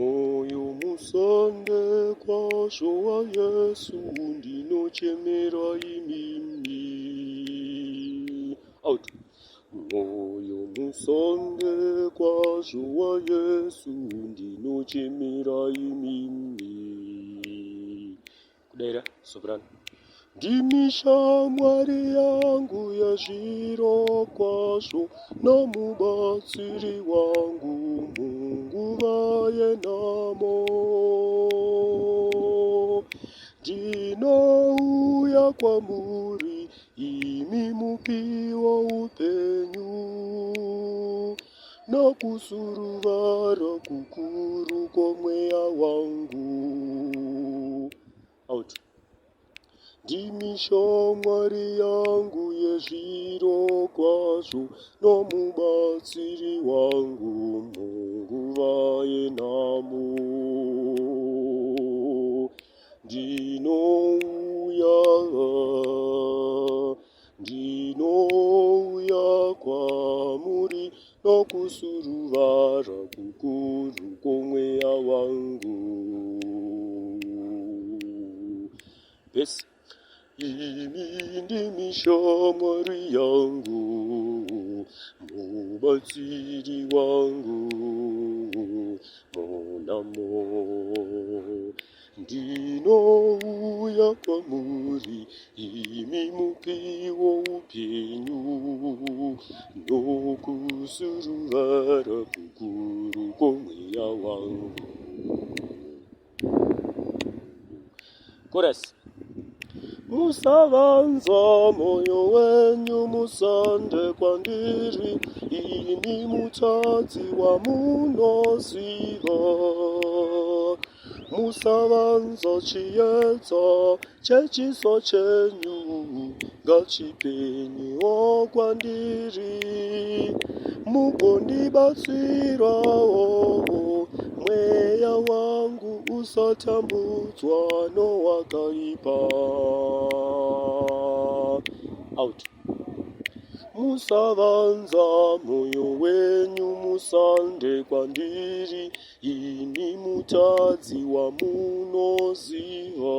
Moyo musande kwasho wa Yesu ndinochemera imimi. Out. Moyo musande kwasho wa Yesu ndinochemera imimi. Kudaira soprano. Ndimi shamwari yangu yazviro kwazvo nomubatsiri wangu munguva yenhamo. Ndinouya kwamuri imi mupi woupenyu, nokusuruvara kukuru kwomweya wangu. Out. Ndimi shamwari yangu yezviro kwazvo nomubatsiri wangu munguva yenhamo. Ndinouya kwamuri nokusuruvara kukuru kwomweya wangu. Besi. Imi ndimi shamwari yangu, mubatsiri wangu munamo. Ndinouya kwamuri imi mupi woupenyu, nokusuruvara kukuru kwomweya wangu. Chorus. Musavanza moyo wenyu musande kwandiri, ini mutadzi wamunoziva. Musavanza chiedza chechiso chenyu, ngachipenyewo kwandiri. Mugondibatsirawo mweya wangu usatambudzwa nowakaipa. Out. Musavanza moyo wenyu musande kwandiri, ini mutadzi wamunoziva.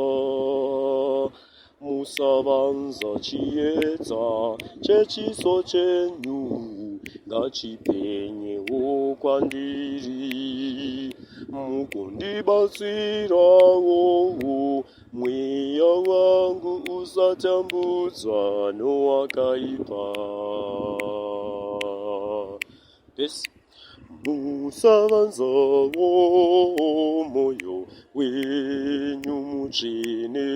Musavanza chiedza chechiso chenyu, ngachipenyewo kwandiri. Mugondibatsirawo mweya wangu usatambudzwa nowakaipa. Besi. Musavanzawo moyo wenyu mutsvene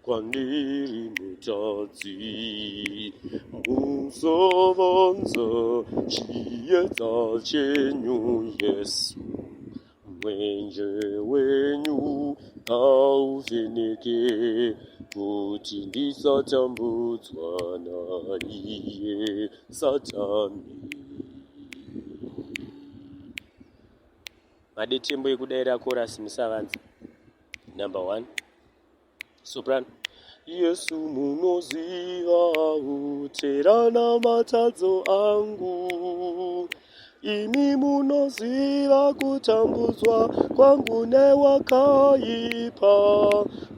kwandiri mutadzi. Musavanza chiedza chenyu Yesu, mwenje wenyu ngauvheneke kuti ndisatambudzwa naiye Satani. Madetembo ekudaira chorus musavanza. Number 1. Soprano. Yesu munoziva uterana matadzo angu, imi munoziva kutambudzwa kwangu newakaipa.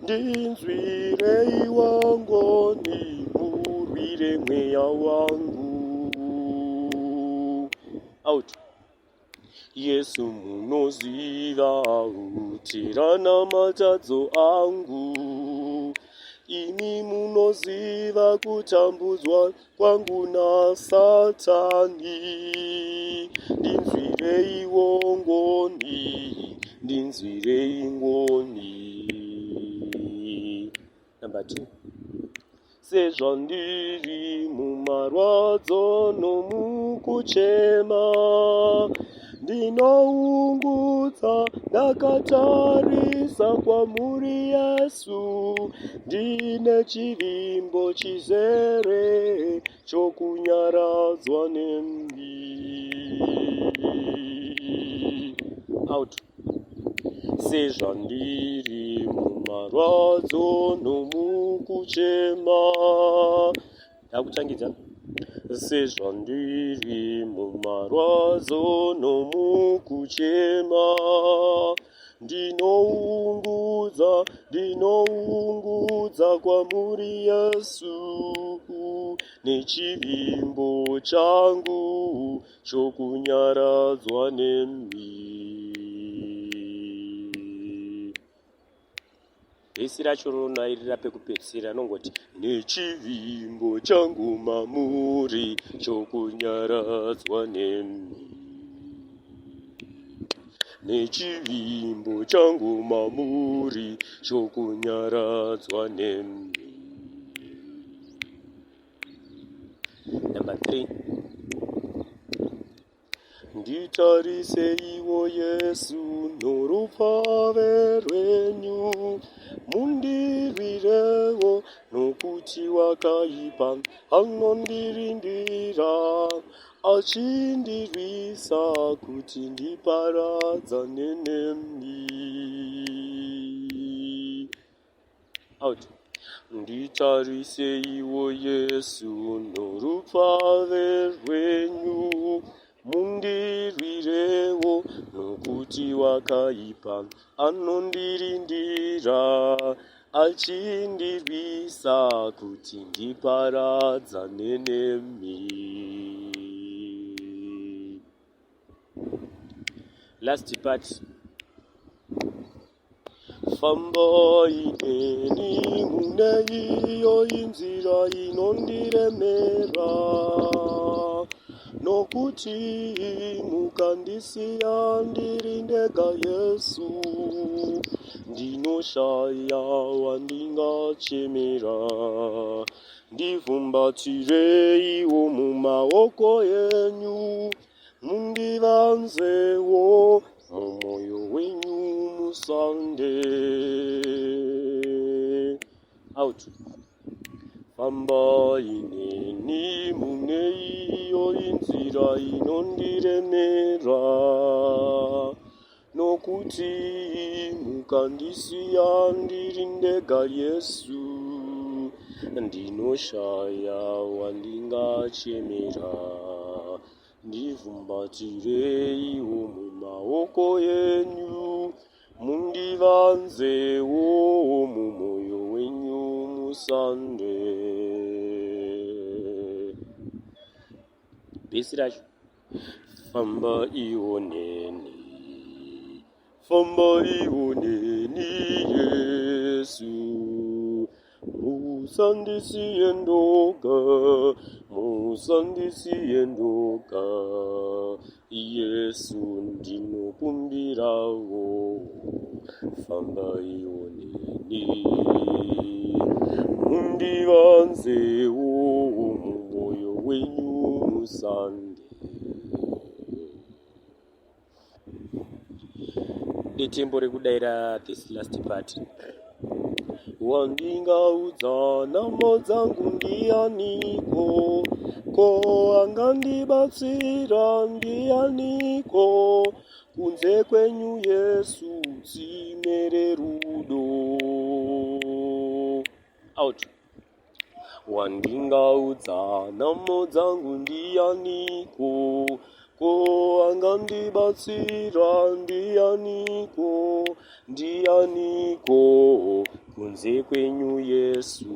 Ndinzwirei wangoni murwire mweya wangu. Out. Yesu munoziva uterana matadzo angu, imi munoziva kutambudzwa kwangu naSatani. Ndinzwirei ngoni. Number 2. Sezvandiri mumarwadzo nomukuchema, ndinoungudza ndakatarisa kwamuri Yesu, ndine chivimbo chizere chokunyaradzwa nemi. Out. Sezvandiri mumarwadzo nomukuchema, ndakutangidza. sezvandiri mumarwadzo nomukuchema. Ndinoungudza kwamuri Yesu, nechivimbo changu chokunyaradzwa nemi. Vhesi racho ronairira pekupedzisira anongoti nechivimbo changu mamuri chokunyaradzwa nemi. Nechivimbo changu mamuri chokunyaradzwa nemi. Number 3. Nditariseiwo Yesu norupfave rwenyu, mundirwirewo nokuti wakaipa anondirindira, achindirwisa kuti ndiparadzane nemi. Out. Nditariseiwo Yesu norupfave rwenyu, mundirwirewo nokuti wakaipa anondirindira, achindirwisa kuti ndiparadzane nemi. Last part. Fambai neni mune iyo inzira inondiremera, nokuti mukandisiya ndiri ndega Yesu, ndinoshaya wandingachemera. Ndivhumbatireiwo mumaoko enyu, mundivanzewo mumwoyo wenyu musande. Out. Fambai neni mune iyo inzira inondiremera, nokuti mukandisiya ndiri ndega Yesu, ndinoshaya wandingachemera. Ndivhumbatireiwo mumaoko enyu, mundivanzewo mumwoyo wenyu musande. Bhesi racho. Fambai neni Yesu, musandisiye ndoga, Yesu ndinokumbirawo. Fambai neni, mundivanzewo mumwoyo wenyu musande. Itembo rekudayira this last part. Wandingaudza nhamo dzangu ndianiko, ko angandibatsira ndianiko, kunze kwenyu Yesu tsime rerudo. Out. Wandingaudza nhamo dzangu ndianiko, ko angandibatsira ndianiko, kunze kwenyu Yesu